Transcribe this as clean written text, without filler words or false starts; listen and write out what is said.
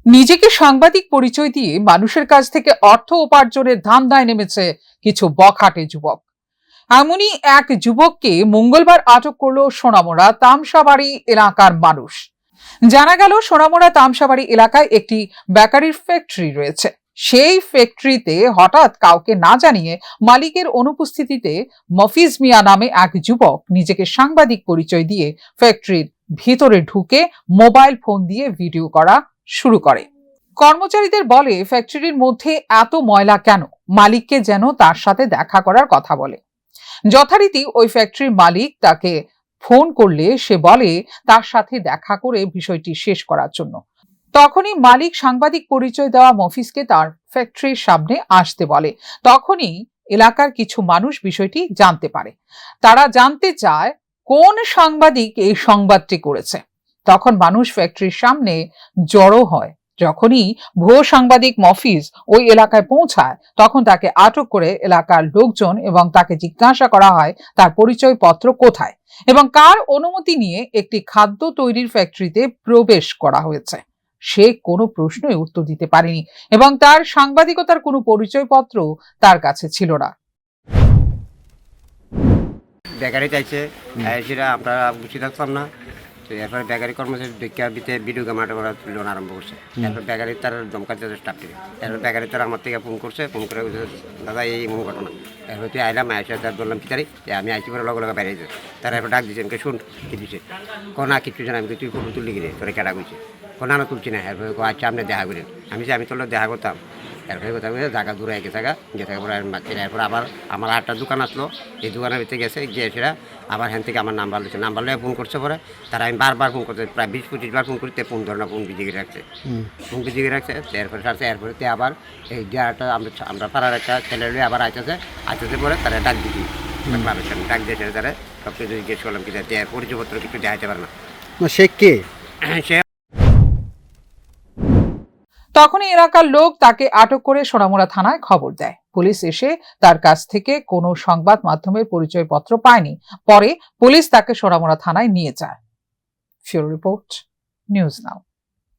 নিজেকে সাংবাদিক পরিচয় দিয়ে মানুষের কাছ থেকে অর্থ উপার্জনের ধান্দায় নেমেছে কিছু বখাটে যুবক। এমনই এক যুবককে মঙ্গলবার আটক করল সোনামুড়া তামসাবাড়ি এলাকার মানুষ। জানা গেল, সোনামুড়া তামসাবাড়ি এলাকায় একটি বেকারির ফ্যাক্টরি রয়েছে। সেই ফ্যাক্টরিতে হঠাৎ কাউকে না জানিয়ে মালিকের অনুপস্থিতিতে মফিজ মিয়া নামে এক যুবক নিজেকে সাংবাদিক পরিচয় দিয়ে ফ্যাক্টরির ভিতরে ঢুকে মোবাইল ফোন দিয়ে ভিডিও করা শুরু করে। কর্মচারীদের বলে, ফ্যাক্টরির মধ্যে এত ময়লা কেন, মালিককে যেন তার সাথে দেখা করার কথা বলে। যথারীতি ওই ফ্যাক্টরির মালিক তাকে ফোন করলে সে বলে তার সাথে দেখা করে বিষয়টি শেষ করার জন্য। তখনই মালিক সাংবাদিক পরিচয় দেওয়া মফিজকে তার ফ্যাক্টরির সামনে আসতে বলে। তখনই এলাকার কিছু মানুষ বিষয়টি জানতে পারে। তারা জানতে চায় কোন সাংবাদিক এই সংবাদটি করেছে। তখন মানুষ ফ্যাক্টরির সামনে জড়ো হয়। যখনই ভুয়ো সাংবাদিক মফিজ ওই এলাকায় পৌঁছায়, তখন তাকে আটক করে এলাকার লোকজন এবং তাকে জিজ্ঞাসা করা হয় তার পরিচয়পত্র কোথায় এবং কার অনুমতি নিয়ে একটি খাদ্য তৈরির ফ্যাক্টরিতে প্রবেশ করা হয়েছে। সে কোনো প্রশ্নই উত্তর দিতে পারেনি এবং তার সাংবাদিকতার কোনো পরিচয়পত্র তার কাছে ছিল না। বেকারি চাইছে, সেটা আমরা বুঝতে থাকতাম না। তো এরপরে বেকারি কর্মচারী ভিডিও গেম আটা করা লোন আরম্ভ করছে। এরপর বেকারি তার দমকাচ্ছে স্টাফটি। এরপর বেকারি তার আমার থেকে ফোন করছে, ফোন করে দাদা এই এমন ঘটনা। এরপর তুই আইলাম, আইসা তার বললাম কি তারি যে আমি আইসি করে লগে লগে বেরিয়েছে। তারা এরপর ডাক দিয়েছে, আমাকে শুন কি দিচ্ছে, না কিছু জানা, আমি তুই ফটো তুললি গিয়ে তোরে কেটা করছে, না তুলছি না। এরপরে আচ্ছা আপনি দেখা করেন, আমি তোর দেখা করতাম। এরপরে কথা বলে জায়গা দূরে একে জায়গা যে থাকা পরে এরপর আবার আমার আটটা দোকান আসলো, এই দোকানের ভিতরে গেছে গিয়ে সেটা আবার হ্যান থেকে আমার নাম্বার দিচ্ছে, নাম্বার লিয়ে ফোন করছে। পরে তারা আমি বারবার ফোন করতে প্রায় 20-25 বার ফোন করতে ফোন ধরে না, ফোন বিজিয়ে রাখছে, ফোন বিজিয়ে রাখছে। এরপরে ছাড়ছে। এরপরে আবার এই দেওয়াটা আমরা পাড়ার একটা ছেলে লিয়ে আবার আসতেছে পরে তারা ডাক দিচ্ছি, ডাক দিয়েছে। তারা সব কিছু জিজ্ঞেস করলাম কি পরিচয়পত্র কিছু দেখাতে পারে না। সে কে? সে তখনই এলাকার লোক তাকে আটক করে সোনামুড়া থানায় খবর দেয়। পুলিশ এসে তার কাছ থেকে কোনো সংবাদ মাধ্যমের পরিচয়পত্র পায়নি। পরে পুলিশ তাকে সোনামুড়া থানায় নিয়ে যায়। ফিউরো রিপোর্ট, নিউজ নাও।